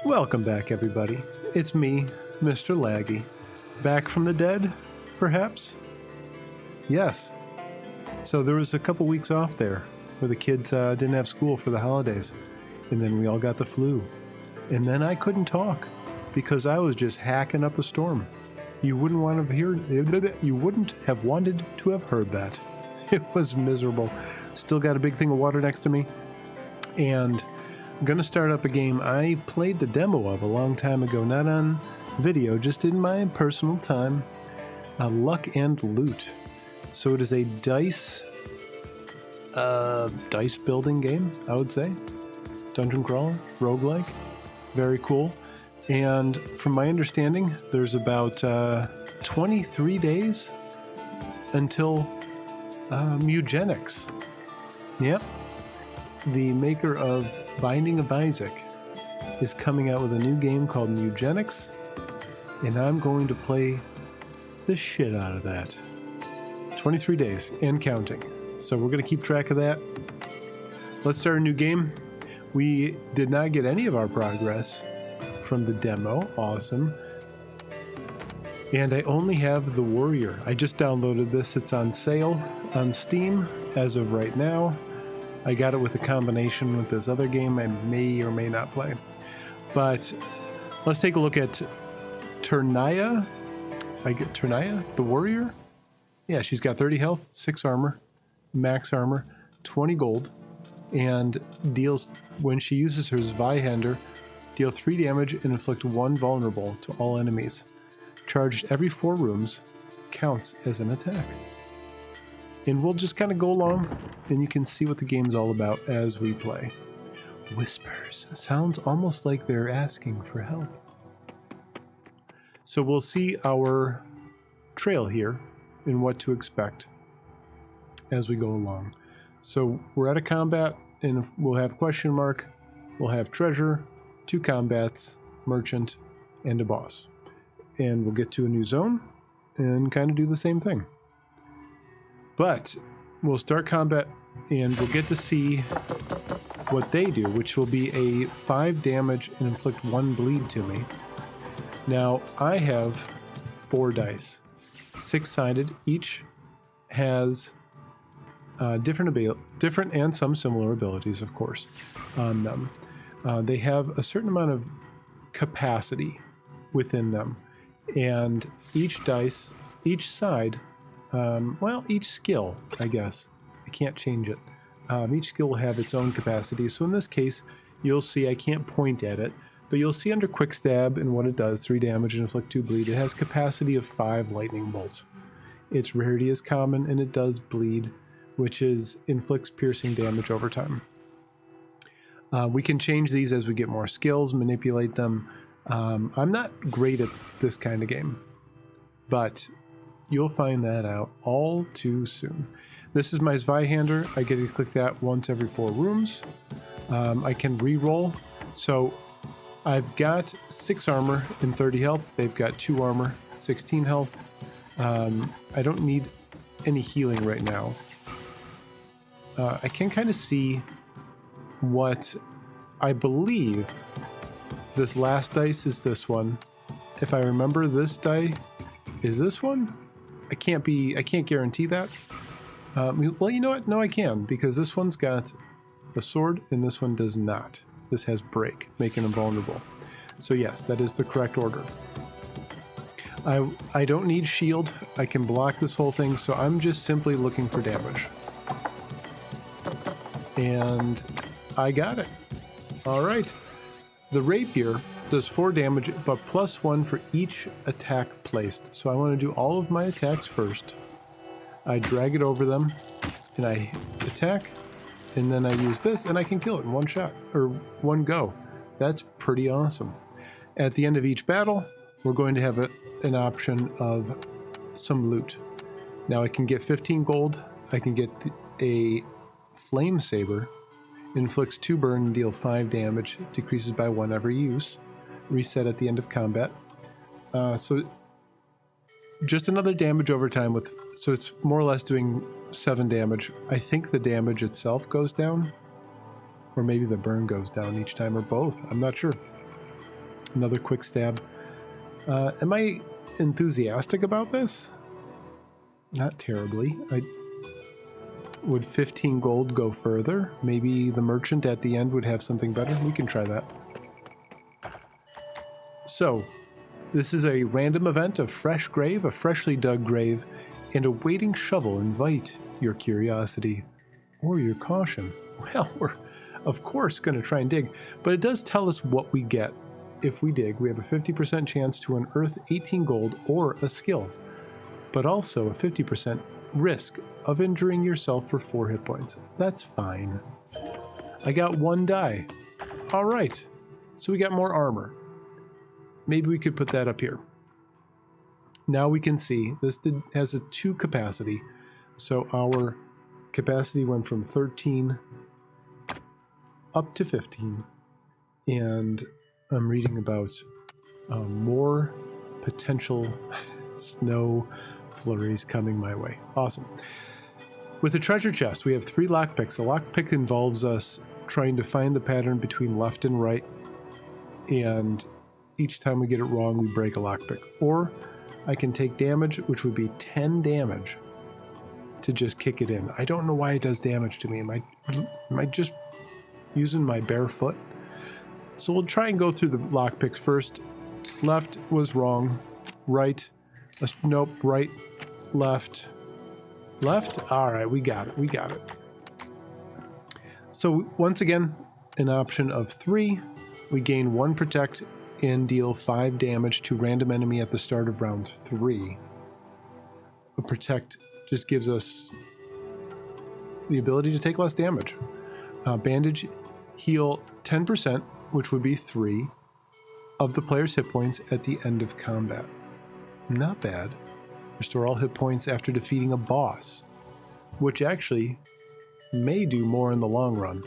Welcome back, everybody. It's me, Mr. Laggy. Back from the dead, perhaps? Yes. So there was a couple weeks off there where the kids didn't have school for the holidays. And then we all got the flu. And then I couldn't talk because I was just hacking up a storm. You wouldn't have wanted to have heard that. It was miserable. Still got a big thing of water next to me. And I'm gonna start up a game I played the demo of a long time ago, not on video, just in my personal time. Luck&Loot. So it is a dice building game, I would say. Dungeon crawler, roguelike, very cool. And from my understanding, there's about 23 days until Mewgenics. Yep. The maker of Binding of Isaac is coming out with a new game called Mewgenics, and I'm going to play the shit out of that. 23 days and counting. So we're going to keep track of that. Let's start a new game. We did not get any of our progress from the demo. Awesome. And I only have the Warrior. I just downloaded this. It's on sale on Steam as of right now. I got it with a combination with this other game I may or may not play. But let's take a look at Ternaya. Ternaya, the Warrior? Yeah, she's got 30 health, 6 armor, max armor, 20 gold, and deals, when she uses her Zweihander, deal 3 damage and inflict 1 vulnerable to all enemies. Charged every 4 rooms, counts as an attack. And we'll just kind of go along, and you can see what the game's all about as we play. Whispers. Sounds almost like they're asking for help. So we'll see our trail here and what to expect as we go along. So we're at a combat, and we'll have question mark, we'll have treasure, 2 combats, merchant, and a boss. And we'll get to a new zone and kind of do the same thing. But we'll start combat and we'll get to see what they do, which will be a 5 damage and inflict 1 bleed to me. Now, I have 4 dice, 6-sided. Each has different and some similar abilities, of course, on them. They have a certain amount of capacity within them. And each side, each skill, I guess. I can't change it. Each skill will have its own capacity. So in this case, you'll see, I can't point at it, but you'll see under Quick Stab and what it does, 3 damage and inflict 2 bleed. It has capacity of 5 lightning bolts. Its rarity is common and it does bleed, which inflicts piercing damage over time. We can change these as we get more skills, manipulate them. I'm not great at this kind of game, but you'll find that out all too soon. This is my Zweihander. I get to click that once every 4 rooms. I can re-roll. So I've got 6 armor and 30 health. They've got 2 armor, 16 health. I don't need any healing right now. I can kind of see what I believe this last dice is this one. If I remember, this die is this one. I can't guarantee that. Well, you know what? No, I can, because this one's got a sword and this one does not. This has break, making them vulnerable. So yes, that is the correct order. I don't need shield. I can block this whole thing, so I'm just simply looking for damage. And I got it. All right. The rapier does 4 damage, but +1 for each attack placed. So I want to do all of my attacks first. I drag it over them, and I attack, and then I use this, and I can kill it in 1 shot, or 1 go. That's pretty awesome. At the end of each battle, we're going to have an option of some loot. Now I can get 15 gold. I can get a flame saber. Inflicts 2 burn and deal 5 damage. Decreases by 1 every use. Reset at the end of combat. So just another damage over time so it's more or less doing 7 damage. I think the damage itself goes down, or maybe the burn goes down each time, or both. I'm not sure. Another quick stab. Am I enthusiastic about this? Not terribly. Would 15 gold go further? Maybe the merchant at the end would have something better? We can try that. So, this is a random event of fresh grave, a freshly dug grave, and a waiting shovel. Invite your curiosity or your caution. Well, we're of course going to try and dig, but it does tell us what we get if we dig. We have a 50% chance to unearth 18 gold or a skill, but also a 50% risk of injuring yourself for 4 hit points. That's fine. I got 1 die. All right, so we got more armor. Maybe we could put that up here. Now we can see this has a 2 capacity. So our capacity went from 13 up to 15. And I'm reading about more potential snow flurries coming my way. Awesome. With the treasure chest, we have 3 lockpicks. A lockpick involves us trying to find the pattern between left and right, and each time we get it wrong, we break a lockpick. Or I can take damage, which would be 10 damage, to just kick it in. I don't know why it does damage to me. Am I just using my bare foot? So we'll try and go through the lockpicks first. Left was wrong. Right. Nope. Right. Left. Left. All right. We got it. We got it. So once again, an option of 3. We gain 1 protect and deal 5 damage to random enemy at the start of round 3. A protect just gives us the ability to take less damage. Bandage, heal 10%, which would be 3, of the player's hit points at the end of combat. Not bad. Restore all hit points after defeating a boss, which actually may do more in the long run.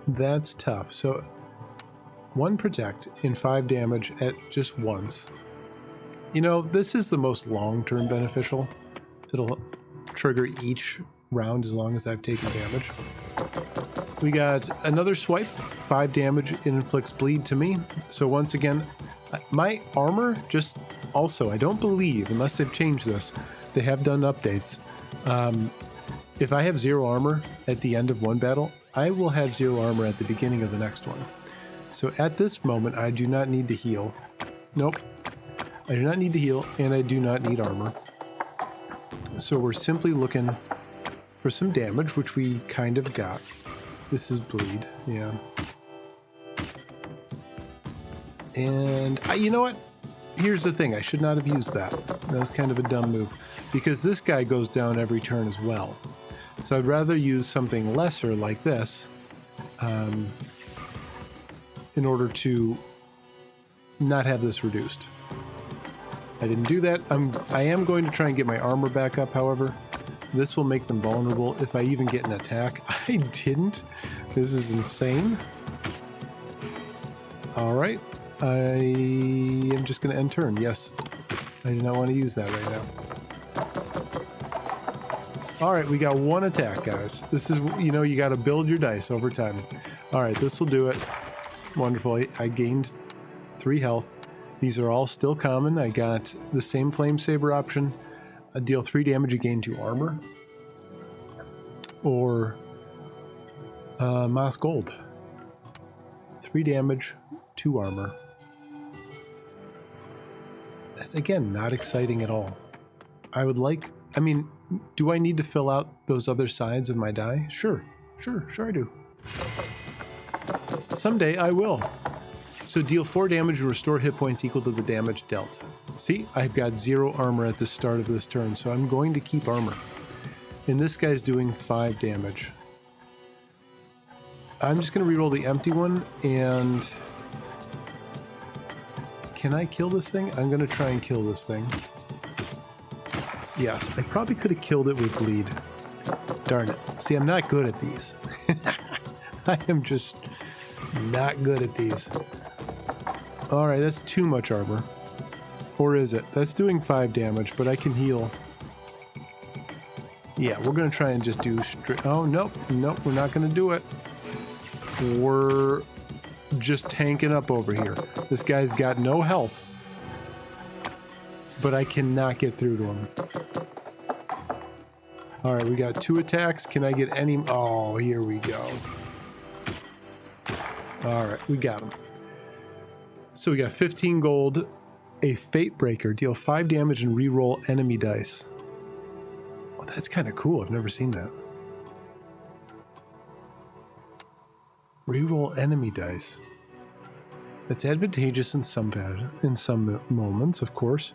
That's tough. So 1 protect and 5 damage at just once. You know, this is the most long-term beneficial. It'll trigger each round as long as I've taken damage. We got another swipe. 5 damage. It inflicts bleed to me. So once again, my armor just also, I don't believe, unless they've changed this, they have done updates. If I have 0 armor at the end of one battle, I will have 0 armor at the beginning of the next one. So at this moment, I do not need to heal. Nope. I do not need to heal, and I do not need armor. So we're simply looking for some damage, which we kind of got. This is bleed, yeah. And you know what? Here's the thing. I should not have used that. That was kind of a dumb move, because this guy goes down every turn as well. So I'd rather use something lesser like this in order to not have this reduced. I didn't do that. I am going to try and get my armor back up, however. This will make them vulnerable if I even get an attack. I didn't. This is insane. All right. I am just going to end turn. Yes. I do not want to use that right now. All right, we got 1 attack, guys. This is, you know, you got to build your dice over time. All right, this will do it. Wonderful. I gained 3 health. These are all still common. I got the same flame saber option. I deal 3 damage, you gain 2 armor. Or Moss Gold. 3 damage, 2 armor. That's, again, not exciting at all. I would like... I mean, do I need to fill out those other sides of my die? Sure I do. Someday I will. So deal 4 damage and restore hit points equal to the damage dealt. See, I've got 0 armor at the start of this turn, so I'm going to keep armor. And this guy's doing 5 damage. I'm just going to reroll the empty one, and... Can I kill this thing? I'm going to try and kill this thing. Yes, I probably could have killed it with bleed. Darn it. See, I'm not good at these. I am just not good at these. Alright, that's too much armor. Or is it? That's doing 5 damage, but I can heal. Yeah, we're going to try and just do straight... Oh, nope, we're not going to do it. We're just tanking up over here. This guy's got no health, but I cannot get through to him. All right, we got 2 attacks. Can I get any? Oh, here we go. All right, we got him. So we got 15 gold, a Fate Breaker, deal 5 damage and re-roll enemy dice. Oh, that's kind of cool. I've never seen that. Re-roll enemy dice. That's advantageous in some moments, of course.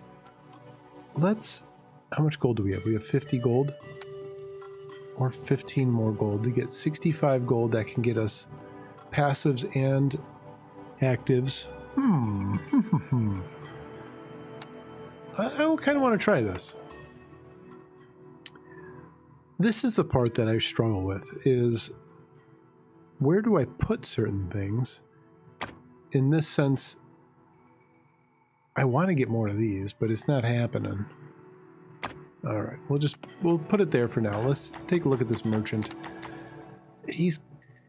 Let's... How much gold do we have? We have 50 gold. Or 15 more gold. To get 65 gold, that can get us passives and actives. I kind of want to try this. This is the part that I struggle with, is where do I put certain things? In this sense, I want to get more of these, but it's not happening. All right, we'll put it there for now. Let's take a look at this merchant. He's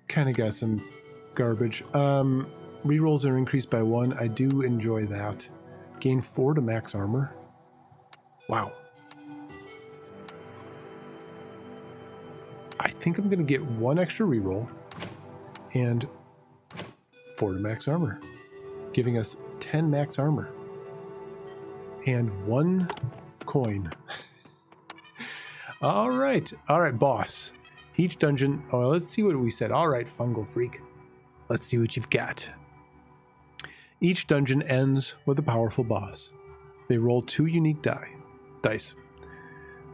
kind of got some garbage. Rerolls are increased by 1. I do enjoy that. Gain 4 to max armor. Wow. I think I'm going to get 1 extra reroll and 4 to max armor, giving us 10 max armor and 1 coin. All right, boss. Each dungeon. Oh, let's see what we said. All right, fungal freak. Let's see what you've got. Each dungeon ends with a powerful boss. They roll 2 unique dice.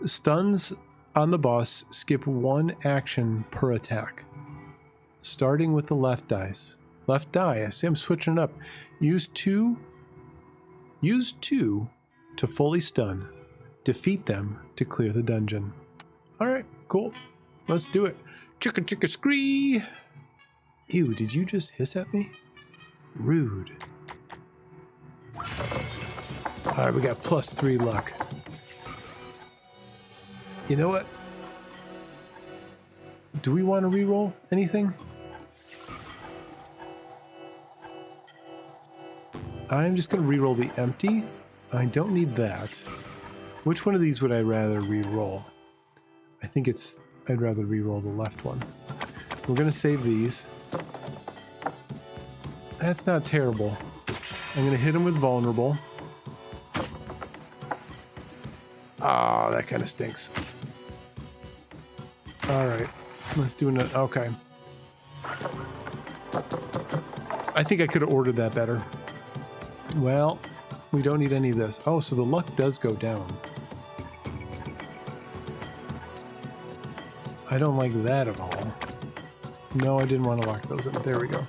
Stuns on the boss skip 1 action per attack. Starting with the left dice. Left die. I see I'm switching it up. Use 2 to fully stun. Defeat them to clear the dungeon. All right, cool. Let's do it. Chicka chicka scree. Ew, did you just hiss at me? Rude. All right, we got +3 luck. You know what? Do we want to reroll anything? I'm just going to reroll the empty. I don't need that. Which one of these would I rather reroll? I think I'd rather reroll the left one. We're going to save these. That's not terrible. I'm going to hit him with vulnerable. Ah, that kind of stinks. All right, let's do another. Okay. I think I could have ordered that better. Well, we don't need any of this. Oh, so the luck does go down. I don't like that at all. No, I didn't want to lock those in. There we go.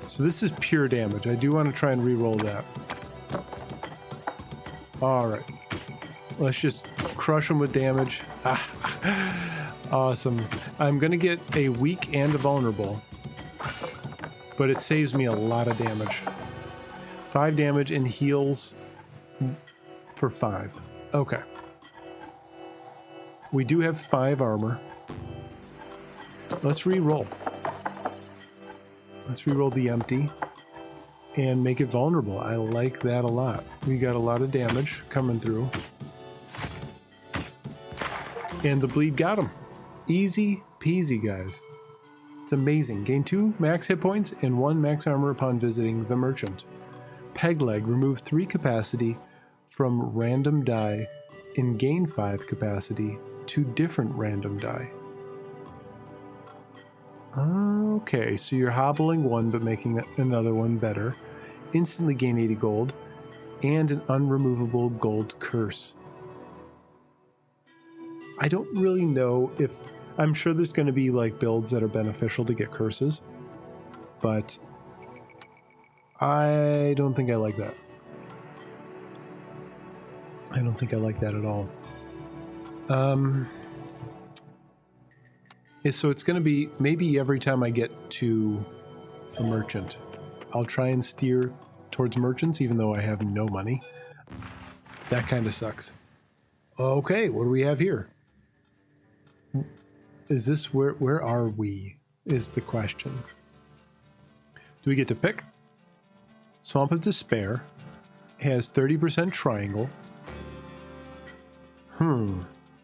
So this is pure damage. I do want to try and re-roll that. All right. Let's just crush them with damage. Awesome. I'm going to get a weak and a vulnerable, but it saves me a lot of damage. 5 damage and heals for 5. Okay. We do have 5 armor. Let's re-roll. Let's re-roll the empty and make it vulnerable. I like that a lot. We got a lot of damage coming through. And the bleed got him. Easy peasy, guys. It's amazing. Gain 2 max hit points and 1 max armor upon visiting the merchant. Peg leg, remove 3 capacity from random die and gain 5 capacity to different random die. Okay, so you're hobbling 1 but making another one better. Instantly gain 80 gold and an unremovable gold curse. I don't really know if... I'm sure there's going to be like builds that are beneficial to get curses, but I don't think I like that. I don't think I like that at all. So it's going to be maybe every time I get to a merchant, I'll try and steer towards merchants even though I have no money. That kind of sucks. Okay, what do we have here? Is this where are we? Is the question. Do we get to pick? Swamp of Despair has 30% triangle.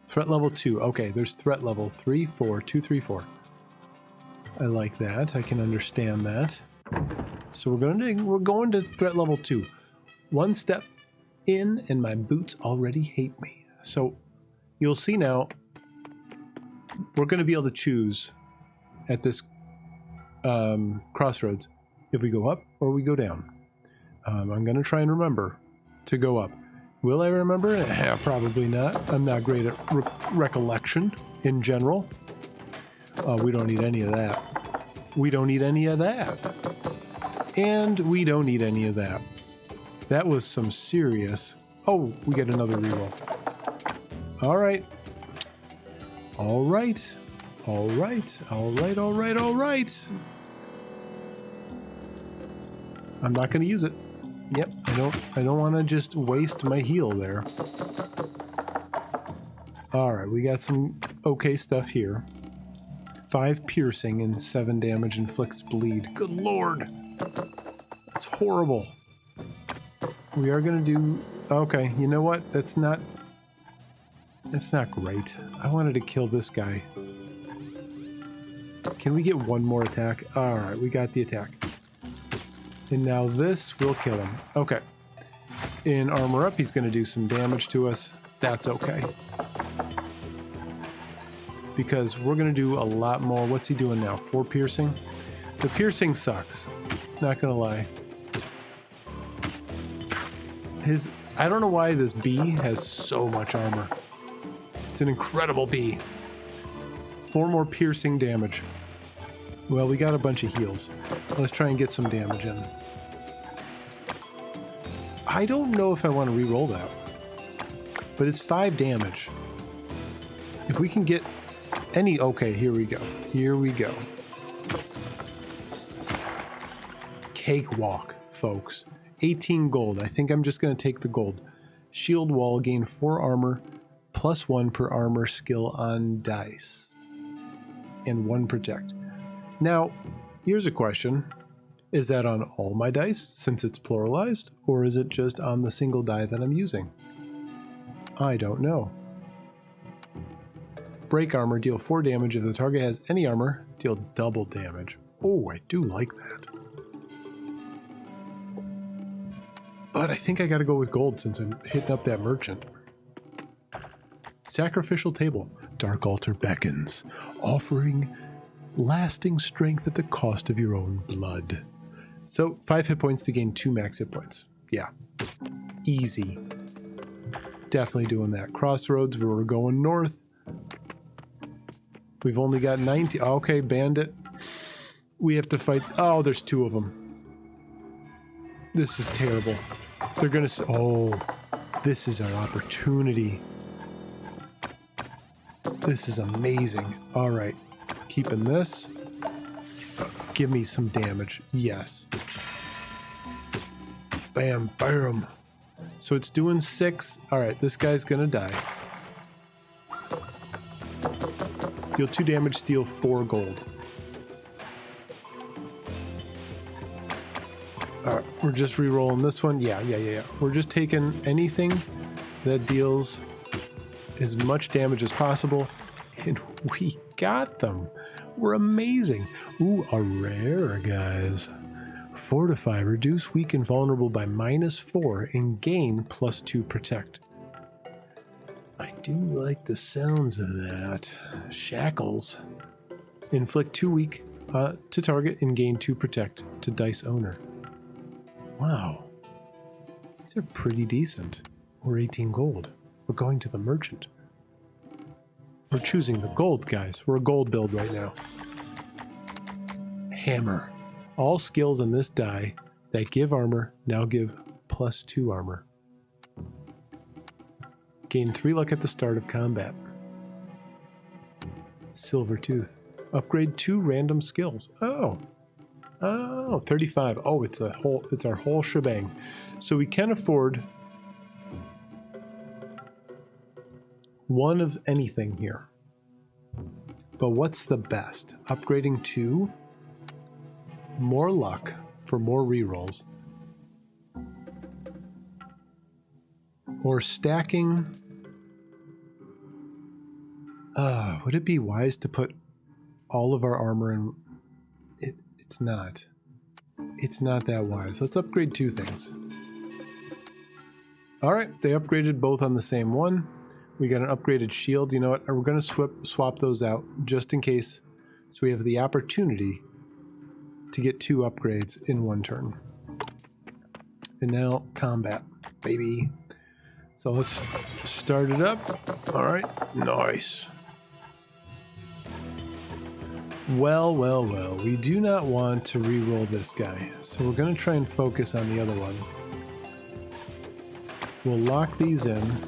Threat level 2. Okay, there's threat level 3, 4, 2, 3, 4. I like that. I can understand that. So we're going to threat level 2. One step in and my boots already hate me. So you'll see now we're going to be able to choose at this crossroads if we go up or we go down. I'm going to try and remember to go up. Will I remember? Probably not. I'm not great at recollection in general. We don't need any of that. We don't need any of that. And we don't need any of that. That was some serious... Oh, we get another reroll. All right. All right. All right. All right. All right. All right. I'm not going to use it. Yep, I don't want to just waste my heal there. Alright, we got some okay stuff here. 5 piercing and 7 damage inflicts bleed. Good lord! That's horrible. We are gonna do... Okay, you know what? That's not great. I wanted to kill this guy. Can we get one more attack? Alright, we got the attack. And now this will kill him. Okay. In armor up, he's going to do some damage to us. That's okay. Because we're going to do a lot more. What's he doing now? 4 piercing? The piercing sucks. Not going to lie. I don't know why this bee has so much armor. It's an incredible bee. 4 more piercing damage. Well, we got a bunch of heals. Let's try and get some damage in. I don't know if I want to re-roll that. But it's 5 damage. If we can get any... Okay, here we go. Here we go. Cakewalk, folks. 18 gold. I think I'm just going to take the gold. Shield wall, gain 4 armor, +1 per armor skill on dice. And 1 protect. Now, here's a question. Is that on all my dice, since it's pluralized, or is it just on the single die that I'm using? I don't know. Break armor, deal 4 damage. If the target has any armor, deal double damage. Oh, I do like that. But I think I gotta go with gold since I'm hitting up that merchant. Sacrificial table. Dark altar beckons, offering lasting strength at the cost of your own blood. So 5 hit points to gain 2 max hit points. Yeah. Easy. Definitely doing that. Crossroads, where we're going north. We've only got 19. Okay, bandit. We have to fight. Oh, there's 2 of them. This is terrible. They're gonna... Oh, this is our opportunity. This is amazing. All right. Keeping this. Give me some damage. Yes. Bam, bam. So it's doing 6. Alright, this guy's gonna die. Deal 2 damage, steal 4 gold. Alright, we're just re-rolling this one. Yeah. We're just taking anything that deals as much damage as possible. And we got them. We're amazing. Ooh, a rare, guys. Fortify, reduce weak and vulnerable by -4 and gain +2 protect. I do like the sounds of that. Shackles. Inflict 2 weak to target and gain 2 protect to dice owner. Wow. These are pretty decent. We're 18 gold. We're going to the merchant. We're choosing the gold, guys. We're a gold build right now. Hammer. All skills on this die that give armor now give +2 armor. Gain 3 luck at the start of combat. Silver Tooth. Upgrade 2 random skills. Oh, 35. Oh, it's our whole shebang. So we can afford one of anything here. But what's the best? Upgrading 2, more luck, for more rerolls. Or stacking. Would it be wise to put all of our armor in? It's not. It's not that wise. Let's upgrade 2 things. Alright, they upgraded both on the same one. We got an upgraded shield. You know what? We're going to swap those out just in case. So we have the opportunity to get 2 upgrades in 1 turn. And now combat, baby. So let's start it up. Alright, nice. Well, well, well. We do not want to re-roll this guy. So we're going to try and focus on the other one. We'll lock these in.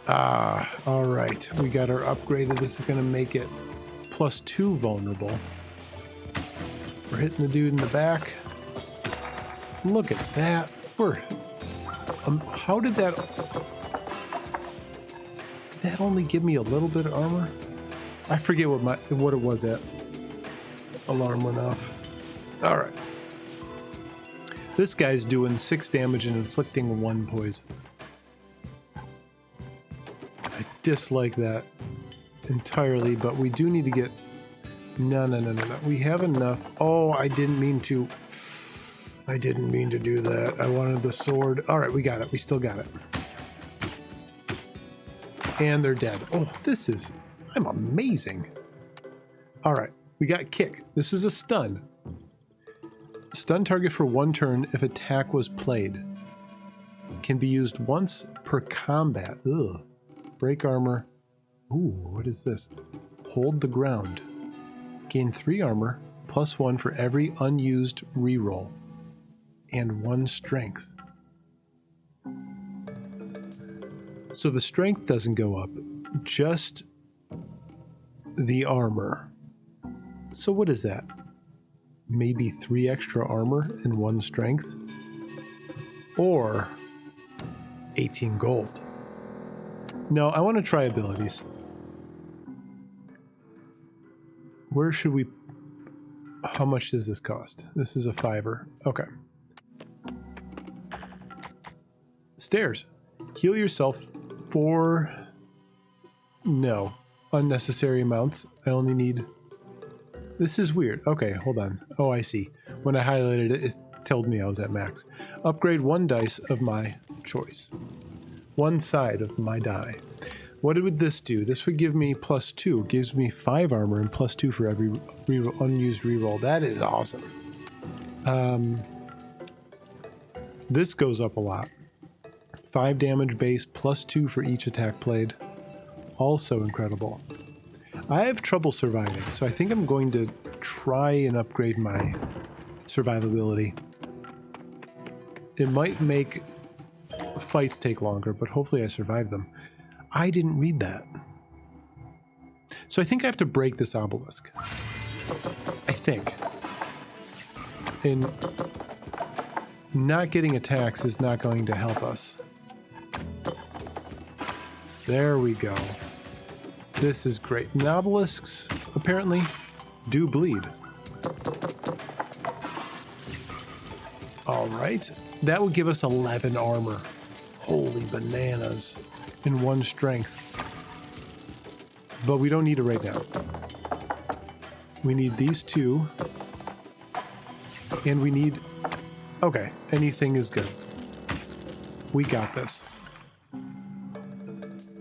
Alright. We got our upgraded. This is going to make it +2 vulnerable. We're hitting the dude in the back. Look at that. How did that... Did that only give me a little bit of armor? I forget what it was at. Alarm went off. Alright. This guy's doing 6 damage and inflicting 1 poison. I dislike that entirely, but we do need to get... No. We have enough. Oh, I didn't mean to do that. I wanted the sword. Alright, we got it. We still got it. And they're dead. Oh, I'm amazing. Alright, we got kick. This is a stun. Stun target for 1 turn if attack was played. Can be used once per combat. Ugh. Break armor. Ooh, what is this? Hold the ground. Gain 3 armor, +1 for every unused reroll. And 1 strength. So the strength doesn't go up, just the armor. So what is that? Maybe 3 extra armor and 1 strength? Or 18 gold. No, I want to try abilities. Where should we... How much does this cost? This is a $5. Okay. Stairs. Heal yourself for... No. Unnecessary amounts. I only need... This is weird. Okay, hold on. Oh, I see. When I highlighted it, it told me I was at max. Upgrade 1 dice of my choice. 1 side of my die. What would this do? This would give me +2. It gives me 5 armor and +2 for every unused reroll. That is awesome. This goes up a lot. 5 damage base, +2 for each attack played. Also incredible. I have trouble surviving, so I think I'm going to try and upgrade my survivability. It might make fights take longer, but hopefully I survive them. I didn't read that. So I think I have to break this obelisk. I think. And not getting attacks is not going to help us. There we go. This is great. And obelisks, apparently, do bleed. Alright. That would give us 11 armor. Holy bananas. And 1 strength. But we don't need it right now. We need these 2. And we need... Okay, anything is good. We got this.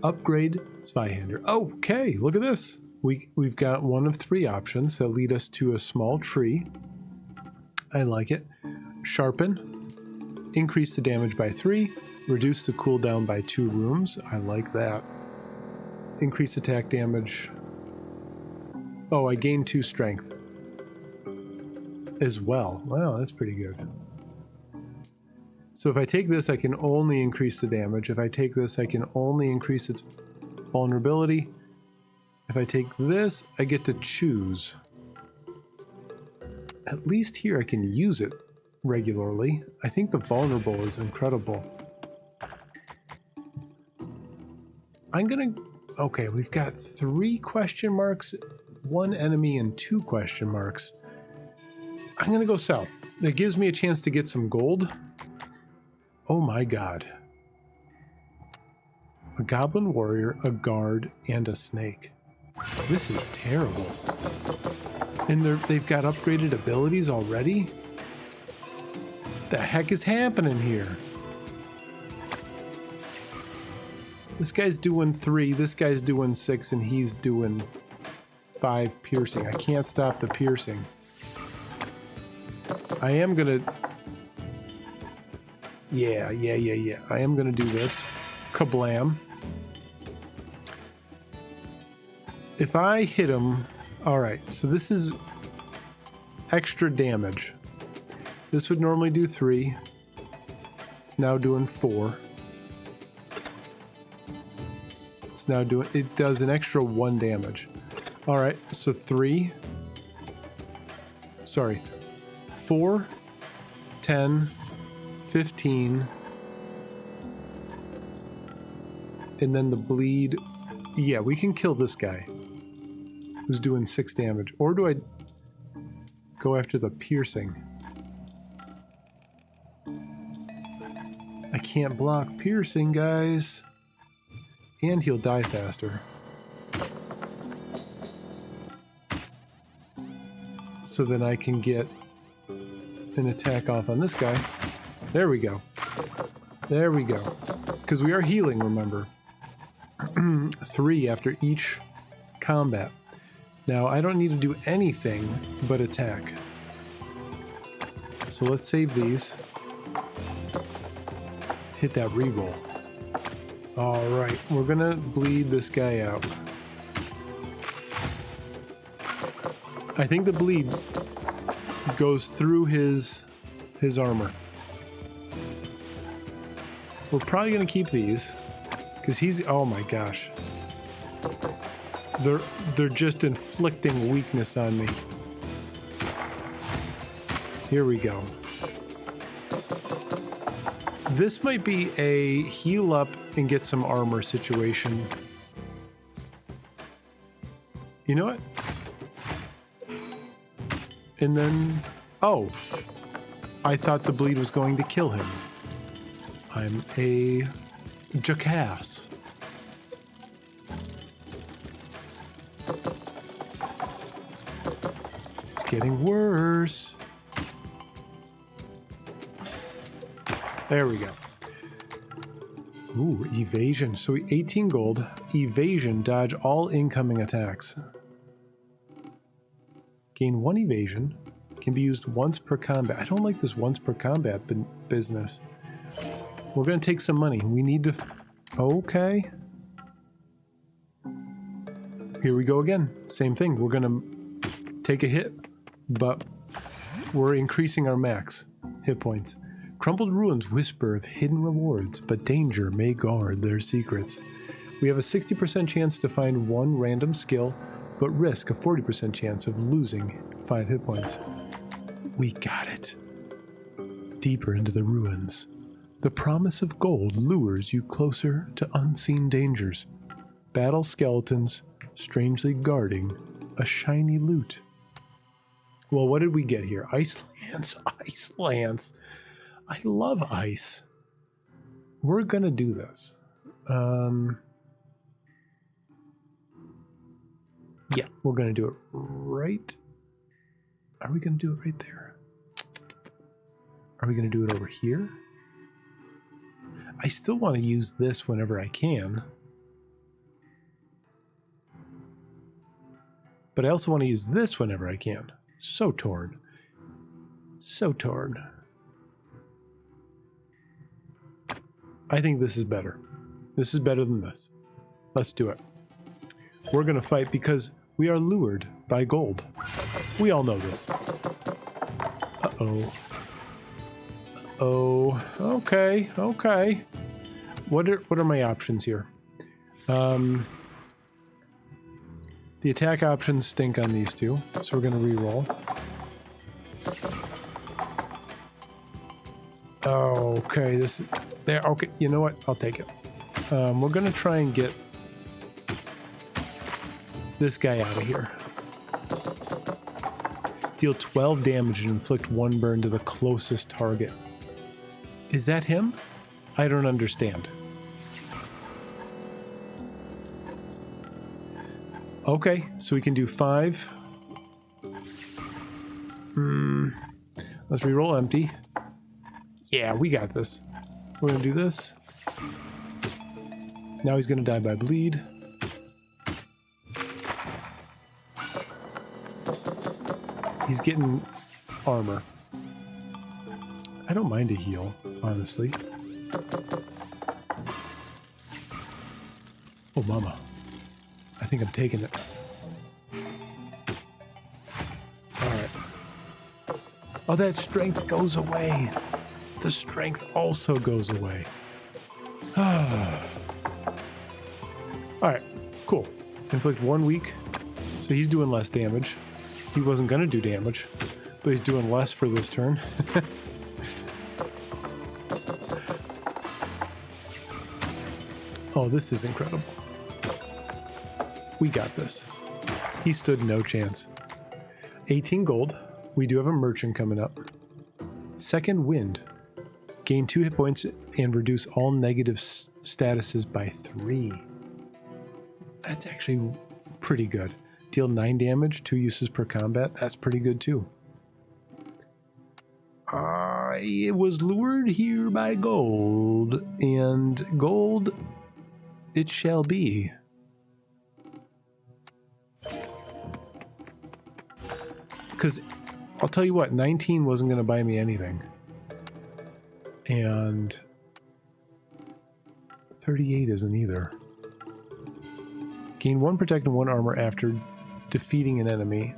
Upgrade Zweihander. Okay, look at this. We've got 1 of 3 options that lead us to a small tree. I like it. Sharpen. Increase the damage by 3. Reduce the cooldown by 2 rooms. I like that. Increase attack damage. Oh, I gain 2 strength as well. Wow, that's pretty good. So if I take this, I can only increase the damage. If I take this, I can only increase its vulnerability. If I take this, I get to choose. At least here I can use it regularly. I think the vulnerable is incredible. I'm gonna... Okay, we've got 3 question marks, 1 enemy, and 2 question marks. I'm going to go south. That gives me a chance to get some gold. Oh my god. A goblin warrior, a guard, and a snake. This is terrible. And they've got upgraded abilities already? The heck is happening here? This guy's doing 3, this guy's doing 6, and he's doing 5 piercing. I can't stop the piercing. I am gonna... Yeah. I am gonna do this. Kablam. If I hit him... Alright, so this is extra damage. This would normally do 3. It's now doing 4. It's now doing... It does an extra 1 damage. Alright, so 3. Sorry. 4, 10, 15. And then the bleed. Yeah, we can kill this guy. Who's doing 6 damage. Or do I go after the piercing? I can't block piercing, guys. And he'll die faster. So then I can get an attack off on this guy. There we go. There we go. Because we are healing, remember. 3 after each combat. Now, I don't need to do anything but attack. So let's save these. Hit that reroll. Alright, we're gonna bleed this guy out. I think the bleed goes through his armor. We're probably gonna keep these. Because he's... Oh my gosh. They're just inflicting weakness on me. Here we go. This might be a heal up and get some armor situation. You know what? And then... Oh! I thought the bleed was going to kill him. I'm a jackass. It's getting worse. There we go. Ooh, evasion. So 18 gold. Evasion. Dodge all incoming attacks. Gain 1 evasion. Can be used once per combat. I don't like this once per combat business. We're going to take some money. We need to... Okay. Here we go again. Same thing. We're going to take a hit, but we're increasing our max hit points. Crumbled ruins whisper of hidden rewards, but danger may guard their secrets. We have a 60% chance to find 1 random skill, but risk a 40% chance of losing 5 hit points. We got it. Deeper into the ruins. The promise of gold lures you closer to unseen dangers. Battle skeletons, strangely guarding a shiny loot. Well, what did we get here? Ice lance, ice lance. I love ice. We're gonna do this. Yeah, we're gonna do it right. Are we gonna do it right there? Are we gonna do it over here? I still want to use this whenever I can. But I also want to use this whenever I can. So torn. So torn. I think this is better. This is better than this. Let's do it. We're going to fight because we are lured by gold. We all know this. Uh-oh. Oh, okay, okay. What are my options here? The attack options stink on these two, so we're gonna re-roll. Okay, this there. Okay, you know what? I'll take it. We're gonna try and get this guy out of here. Deal 12 damage and inflict 1 burn to the closest target. Is that him? I don't understand. Okay, so we can do 5. Let's reroll empty. Yeah, we got this. We're gonna do this. Now he's gonna die by bleed. He's getting armor. I don't mind a heal, honestly. Oh, mama. I think I'm taking it. Alright. Oh, that strength goes away. The strength also goes away. Alright, cool. Inflict 1 weak. So he's doing less damage. He wasn't going to do damage, but he's doing less for this turn. Oh, this is incredible. We got this. He stood no chance. 18 gold. We do have a merchant coming up. Second wind. Gain 2 hit points and reduce all negative statuses by 3. That's actually pretty good. Deal 9 damage, 2 uses per combat. That's pretty good too. I was lured here by gold, and gold it shall be. Because I'll tell you what, 19 wasn't going to buy me anything. And 38 isn't either. Gain 1 protect and 1 armor after defeating an enemy,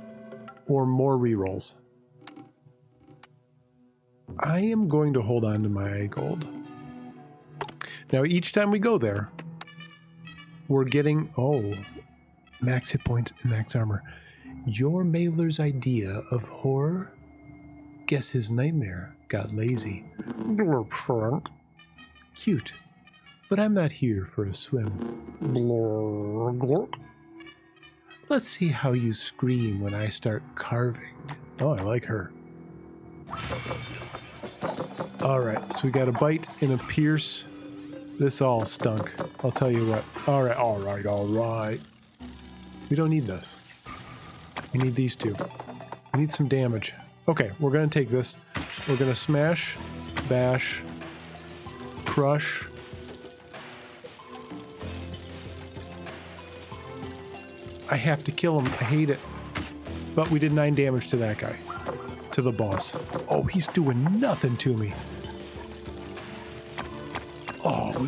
or more rerolls. I am going to hold on to my gold. Now each time we go there, we're getting, max hit points and max armor. Your mailer's idea of horror? Guess his nightmare got lazy. Cute, but I'm not here for a swim. Let's see how you scream when I start carving. Oh, I like her. Alright, so we got a bite and a pierce. This all stunk. I'll tell you what. Alright. We don't need this. We need these two. We need some damage. Okay, we're going to take this. We're going to smash, bash, crush. I have to kill him. I hate it. But we did 9 damage to that guy. To the boss. Oh, he's doing nothing to me.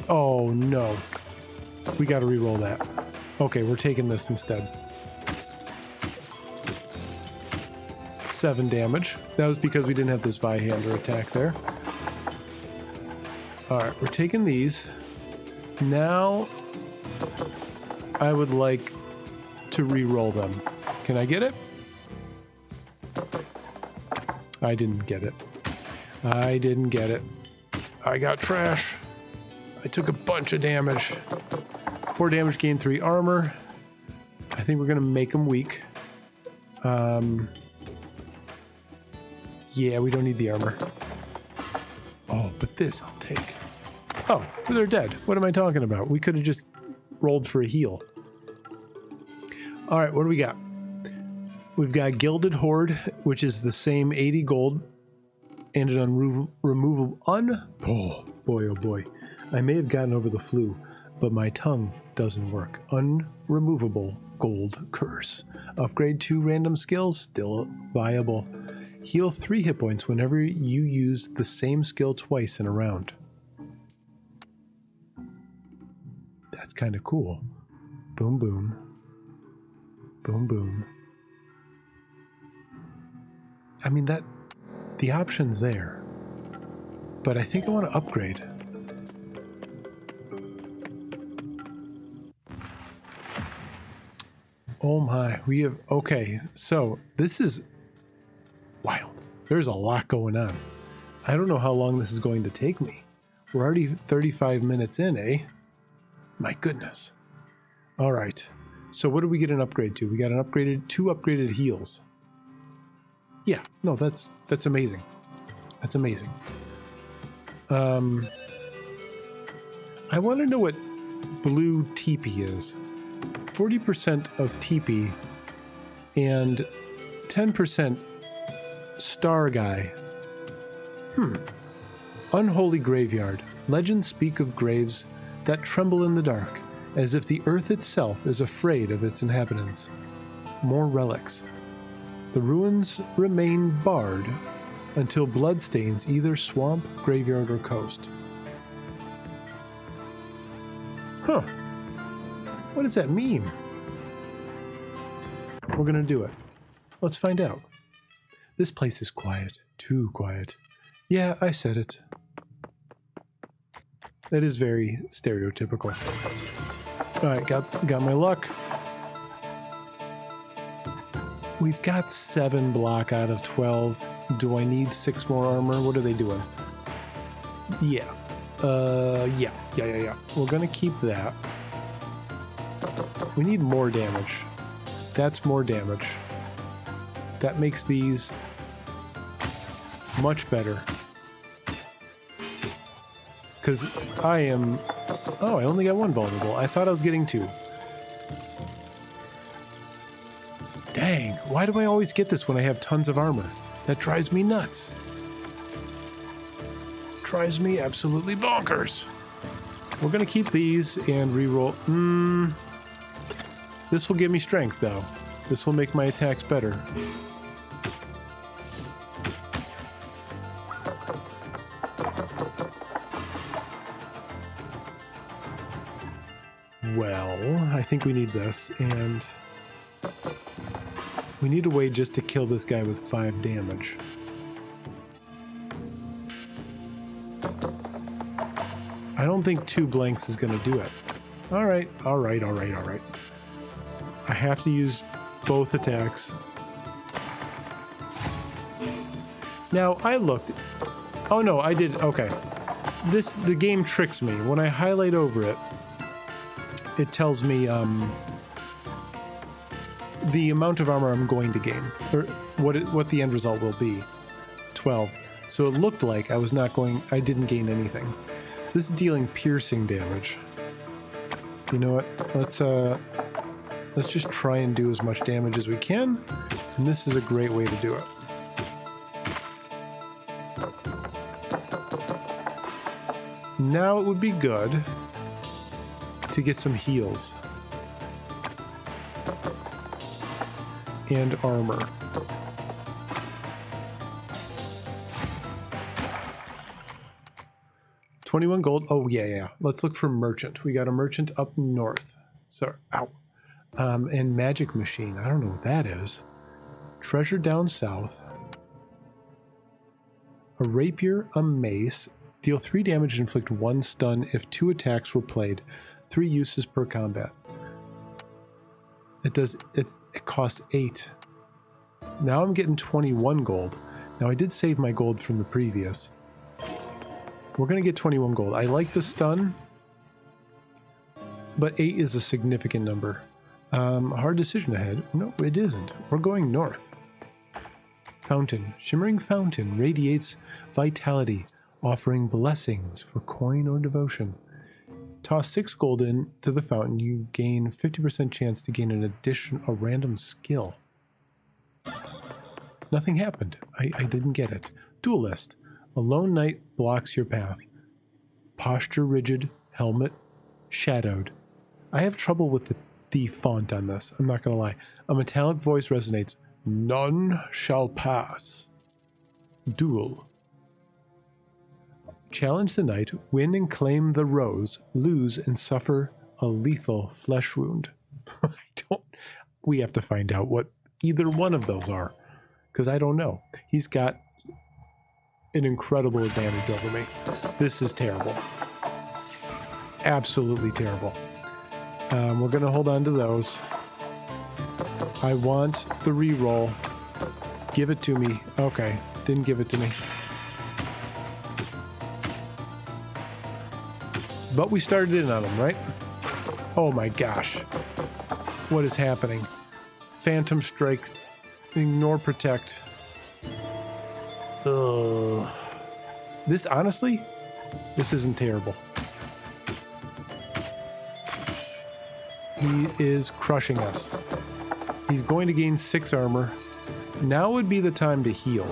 Oh no. We got to reroll that. Okay, we're taking this instead. 7 damage. That was because we didn't have this Vihander attack there. Alright, we're taking these. Now, I would like to re-roll them. Can I get it? I didn't get it. I didn't get it. I got trash. I took a bunch of damage. 4 damage, gain 3 armor. I think we're going to make them weak. Yeah, we don't need the armor. Oh, but this I'll take. Oh, they're dead. What am I talking about? We could have just rolled for a heal. All right, what do we got? We've got Gilded Horde, which is the same 80 gold and an unremovable... Oh, boy. I may have gotten over the flu, but my tongue doesn't work. Unremovable gold curse. Upgrade 2 random skills, still viable. Heal 3 hit points whenever you use the same skill twice in a round. That's kind of cool. Boom, boom. Boom, boom. I mean, the option's there. But I think I want to upgrade. Oh my, we have... Okay, so this is wild. There's a lot going on. I don't know how long this is going to take me. We're already 35 minutes in, eh? My goodness. All right. So what did we get an upgrade to? We got an upgraded 2 upgraded heals. Yeah, no, that's amazing. That's amazing. I want to know what blue teepee is. 40% of teepee and 10% star guy. Unholy graveyard. Legends speak of graves that tremble in the dark, as if the earth itself is afraid of its inhabitants. More relics. The ruins remain barred until blood stains either swamp, graveyard, or coast. Huh. What does that mean? We're gonna do it. Let's find out. This place is quiet. Too quiet. Yeah, I said it. That is very stereotypical. Alright, got my luck. We've got 7 block out of 12. Do I need 6 more armor? What are they doing? Yeah. Yeah. We're gonna keep that. We need more damage. That's more damage. That makes these much better. Because I am... Oh, I only got 1 vulnerable. I thought I was getting 2. Dang, why do I always get this when I have tons of armor? That drives me nuts. Drives me absolutely bonkers. We're gonna keep these and reroll. This will give me strength, though. This will make my attacks better. Well, I think we need this, and we need a way just to kill this guy with 5 damage. I don't think 2 blanks is going to do it. Alright. I have to use both attacks. Now, I looked... Oh no, I did... Okay. The game tricks me. When I highlight over it, it tells me the amount of armor I'm going to gain, or what the end result will be. 12. So it looked like I didn't gain anything. This is dealing piercing damage. You know what? Let's just try and do as much damage as we can, and this is a great way to do it. Now it would be good to get some heals and armor. $21 gold. Oh yeah. Let's look for merchant. We got a merchant up north. So, ow. And magic machine. I don't know what that is. Treasure down south. A rapier, a mace. Deal 3 damage and inflict 1 stun if 2 attacks were played. 3 uses per combat. It costs 8. Now I'm getting 21 gold. Now I did save my gold from the previous. We're gonna get 21 gold. I like the stun, but 8 is a significant number. Hard decision ahead. No, it isn't. We're going north. Fountain. Shimmering fountain radiates vitality, offering blessings for coin or devotion. Toss 6 gold into the fountain. You gain 50% chance to gain a random skill. Nothing happened. I didn't get it. Duelist. A lone knight blocks your path. Posture rigid. Helmet shadowed. I have trouble with the font on this. I'm not going to lie. A metallic voice resonates. None shall pass. Duel. Challenge the knight, win and claim the rose, lose and suffer a lethal flesh wound. We have to find out what either one of those are, because I don't know. He's got an incredible advantage over me. This is terrible. Absolutely terrible. We're going to hold on to those. I want the reroll. Give it to me. Okay, didn't give it to me. But we started in on them, right? Oh my gosh. What is happening? Phantom Strike. Ignore Protect. Ugh. This, honestly, this isn't terrible. He is crushing us. He's going to gain 6 armor. Now would be the time to heal.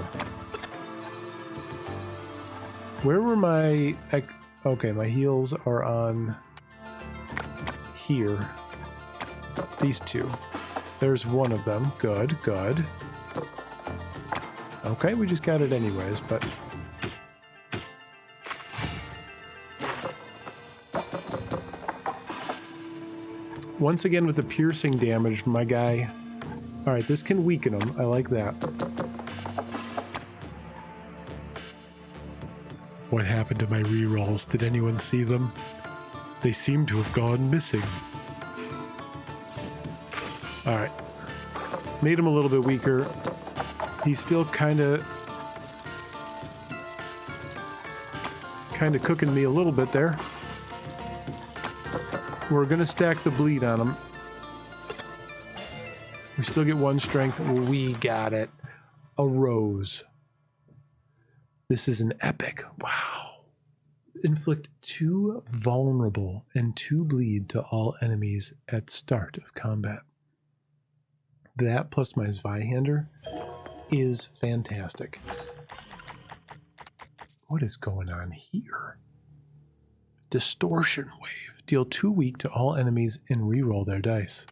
Where were my... Okay, my heals are on here. These two. There's one of them. Good, good. Okay, we just got it anyways, but... Once again with the piercing damage, my guy... Alright, this can weaken him. I like that. What happened to my rerolls? Did anyone see them? They seem to have gone missing. Alright. Made him a little bit weaker. He's still kind of cooking me a little bit there. We're going to stack the bleed on him. We still get 1 strength. We got it. A rose. This is an epic. Wow. Inflict 2 vulnerable and 2 bleed to all enemies at start of combat. That plus my Zweihander is fantastic. What is going on here? Distortion wave. Deal 2 weak to all enemies and reroll their dice.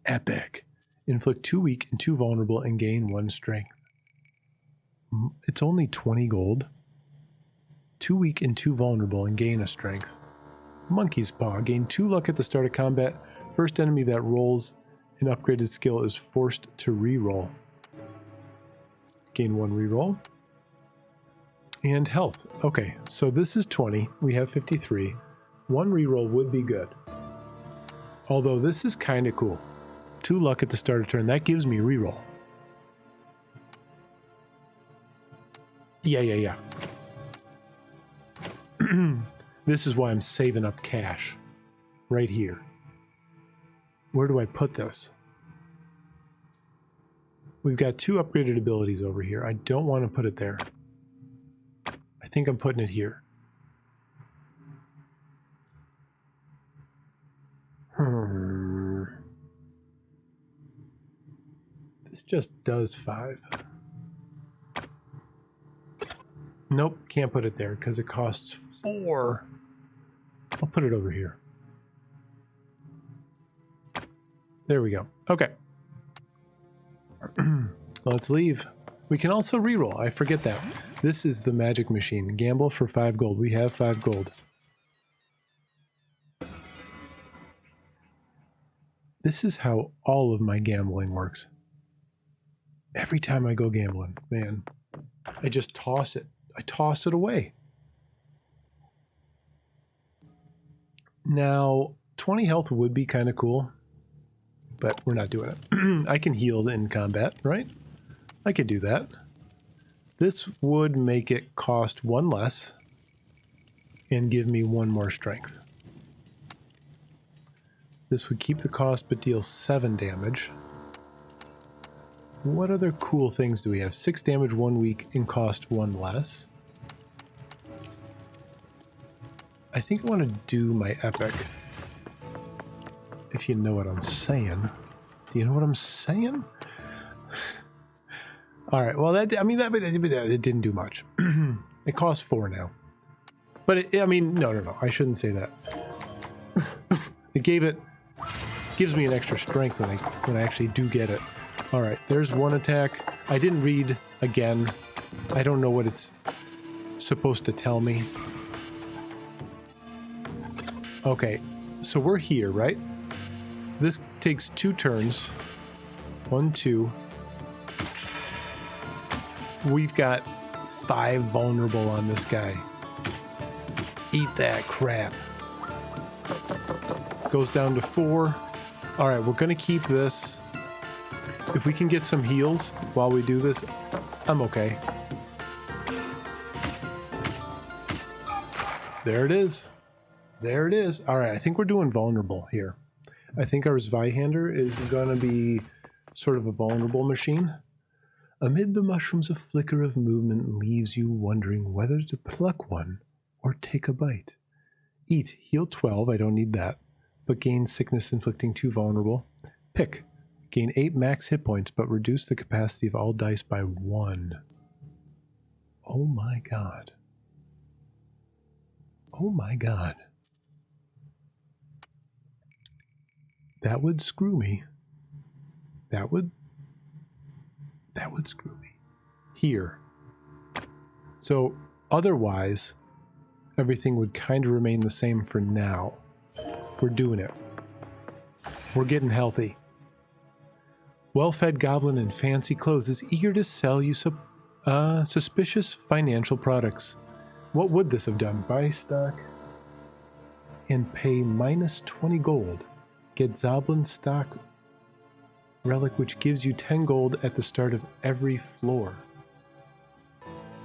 Epic. Inflict 2 weak and 2 vulnerable and gain 1 strength. It's only 20 gold. 2 weak and 2 vulnerable and gain a strength. Monkey's Paw. Gain 2 luck at the start of combat. First enemy that rolls an upgraded skill is forced to reroll. Gain 1 reroll. And health. Okay, so this is 20. We have 53. 1 reroll would be good. Although this is kind of cool. 2 luck at the start of turn. That gives me reroll. Yeah. This is why I'm saving up cash. Right here. Where do I put this? We've got 2 upgraded abilities over here. I don't want to put it there. I think I'm putting it here. This just does 5. Nope, can't put it there because it costs 4. I'll put it over here. There we go. Okay. Let's leave. We can also reroll. I forget that. This is the magic machine. Gamble for 5 gold. We have 5 gold. This is how all of my gambling works. Every time I go gambling, man, I just toss it. I toss it away. Now, 20 health would be kind of cool, but we're not doing it. I can heal in combat, right? I could do that. This would make it cost 1 less and give me 1 more strength. This would keep the cost but deal 7 damage. What other cool things do we have? 6 damage 1 week and cost 1 less. I think I want to do my epic. If you know what I'm saying. Do you know what I'm saying? Alright, well, it didn't do much. It costs 4 now. But, no, I shouldn't say that. It gives me an extra strength when I actually do get it. Alright, there's 1 attack. I didn't read again. I don't know what it's supposed to tell me. Okay, so we're here, right? This takes 2 turns. 1, 2. We've got 5 vulnerable on this guy. Eat that crap. Goes down to 4. Alright, we're gonna keep this. If we can get some heals while we do this, I'm okay. There it is. There it is. Alright, I think we're doing vulnerable here. I think our Zweihander is gonna be sort of a vulnerable machine. Amid the mushrooms, a flicker of movement leaves you wondering whether to pluck one or take a bite. Eat. Heal 12. I don't need that. But gain sickness inflicting 2 vulnerable. Pick. Gain 8 max hit points, but reduce the capacity of all dice by 1. Oh my god. Oh my god. That would screw me. That would screw me. Here. So, otherwise, everything would kind of remain the same for now. We're doing it. We're getting healthy. Well-fed goblin in fancy clothes is eager to sell you suspicious financial products. What would this have done? Buy stock and pay minus 20 gold. Get Zoblin stock relic, which gives you 10 gold at the start of every floor.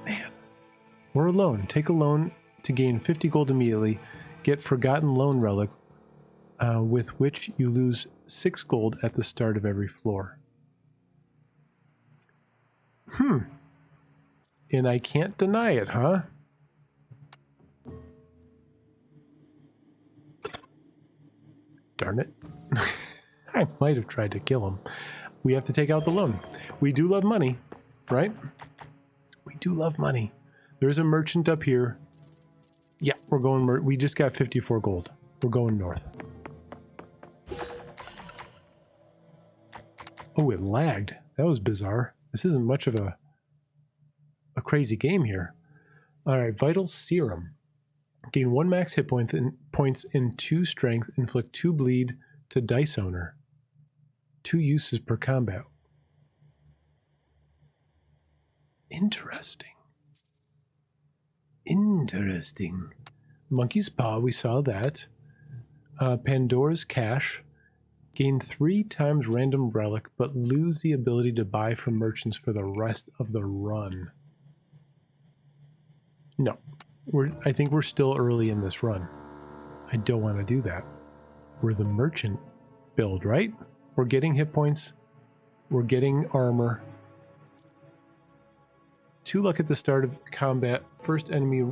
Man. Or a loan. Take a loan to gain 50 gold immediately. Get Forgotten Loan Relic, with which you lose 6 gold at the start of every floor. And I can't deny it, huh? Darn it. I might have tried to kill him. We have to take out the loan. We do love money, right? We do love money. There's a merchant up here. Yeah, we're going... we just got 54 gold. We're going north. Oh, it lagged. That was bizarre. This isn't much of a crazy game here. Alright, Vital Serum. Gain 1 max hit points and 2 strength. Inflict 2 bleed to dice owner. 2 uses per combat. Interesting. Interesting. Monkey's Paw, we saw that. Pandora's Cash. Gain 3 times random relic, but lose the ability to buy from merchants for the rest of the run. No. I think we're still early in this run. I don't want to do that. We're the merchant build, right? We're getting hit points. We're getting armor. 2 luck at the start of combat. First enemy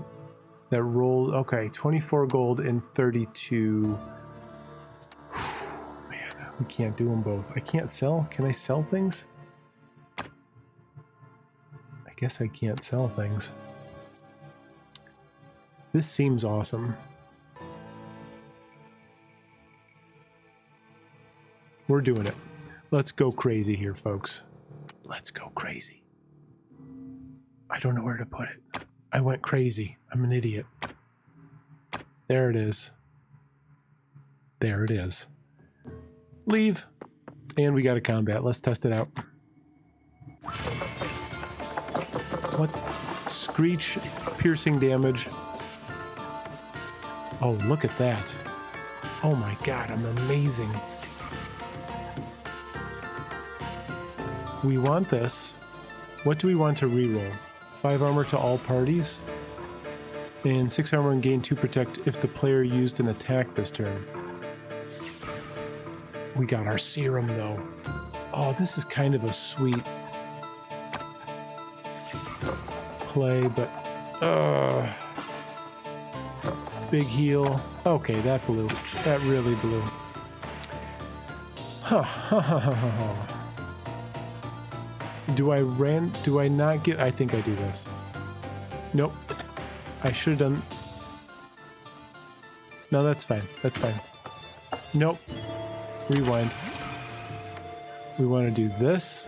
that rolled... Okay, 24 gold and 32... We can't do them both. I can't sell. Can I sell things? I guess I can't sell things. This seems awesome. We're doing it. Let's go crazy here, folks. Let's go crazy. I don't know where to put it. I went crazy. I'm an idiot. There it is. There it is. Leave. And we got a combat. Let's test it out. What? Screech, piercing damage. Oh, look at that. Oh my god, I'm amazing. We want this. What do we want to reroll? 5 armor to all parties. And 6 armor and gain 2 protect if the player used an attack this turn. We got our serum though. Oh, this is kind of a sweet play, but big heal. Okay, that blew. That really blew. Huh. Do I not get... I think I do this. Nope. I should have done... No, that's fine. That's fine. Nope. Rewind. We want to do this.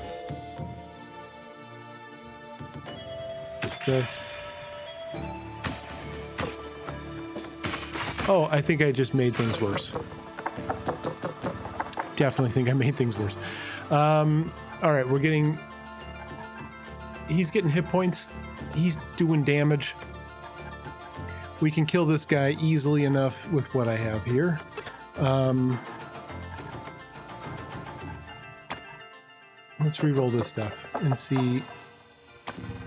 This. Oh, I think I just made things worse. Definitely think I made things worse. Alright, we're getting... He's getting hit points. He's doing damage. We can kill this guy easily enough with what I have here. Let's re-roll this stuff and see.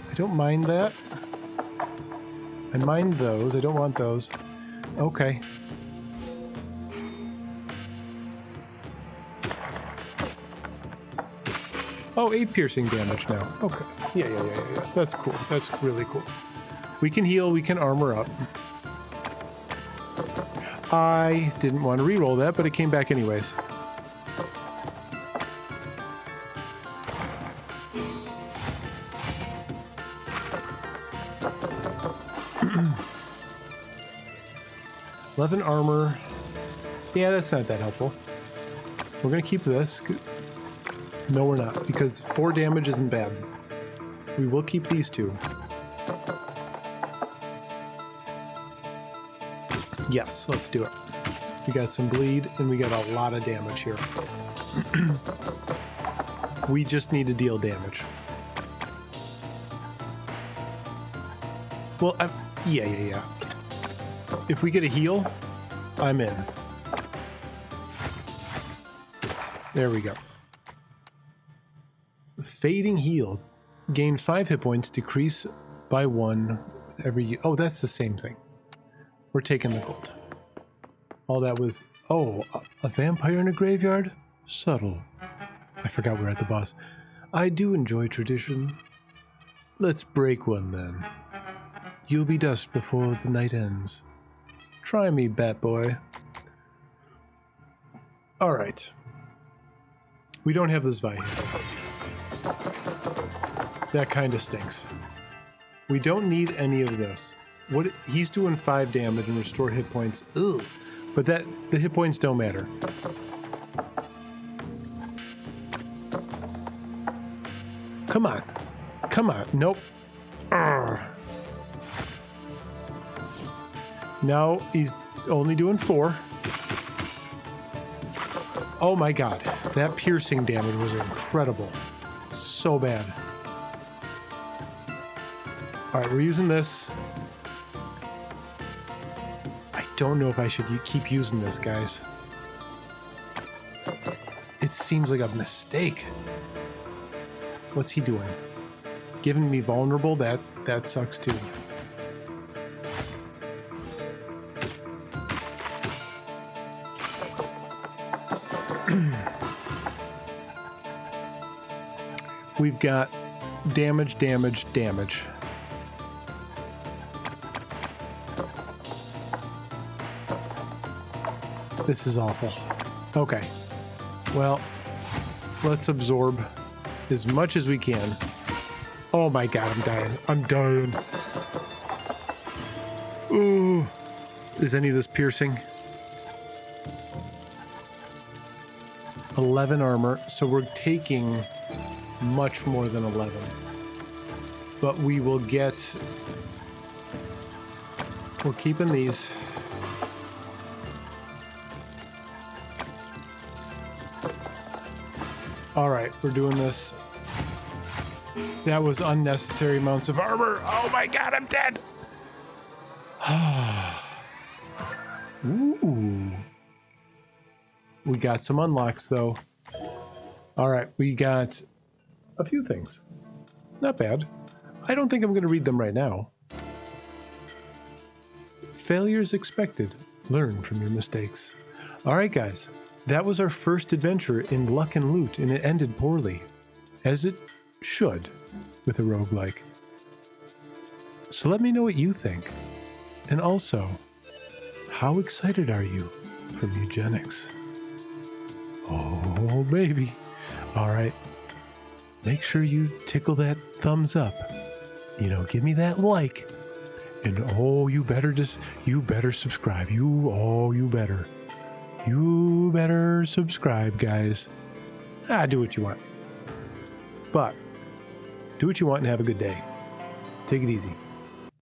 I don't mind that. I mind those. I don't want those. Okay. Oh, 8 piercing damage now. Okay. Yeah. That's cool. That's really cool. We can heal. We can armor up. I didn't want to reroll that, but it came back anyways. $11 armor. Yeah, that's not that helpful. We're going to keep this. No, we're not, because 4 damage isn't bad. We will keep these 2. Yes, let's do it. We got some bleed, and we got a lot of damage here. We just need to deal damage. Well, yeah. If we get a heal, I'm in. There we go. Fading healed. Gain 5 hit points, decrease by 1 with every... Oh, that's the same thing. We're taking the gold. All that was... Oh, a vampire in a graveyard? Subtle. I forgot we're at the boss. I do enjoy tradition. Let's break one then. You'll be dust before the night ends. Try me, bat boy. Alright. We don't have this Vahe. That kind of stinks. We don't need any of this. What he's doing 5 damage and restore hit points. Ugh. But the hit points don't matter. Come on. Come on. Nope. Urgh. Now he's only doing 4. Oh my god. That piercing damage was incredible. So bad. Alright, we're using this. I don't know if I should keep using this, guys. It seems like a mistake. What's he doing? Giving me vulnerable? That sucks too. We've got damage. This is awful. Okay. Well, let's absorb as much as we can. Oh my god, I'm dying. I'm dying. Ooh. Is any of this piercing? 11 armor, so we're taking much more than 11. But we will get... We're keeping these. Alright, we're doing this. That was unnecessary amounts of armor. Oh my god, I'm dead! Ooh. We got some unlocks, though. Alright, we got a few things. Not bad. I don't think I'm going to read them right now. Failures expected. Learn from your mistakes. Alright, guys. That was our first adventure in Luck&Loot, and it ended poorly. As it should with a roguelike. So let me know what you think. And also, how excited are you for Mewgenics? Oh, baby. Alright. Make sure you tickle that thumbs up. You know, give me that like. And oh, you better subscribe. You better subscribe, guys. Do what you want. But do what you want and have a good day. Take it easy.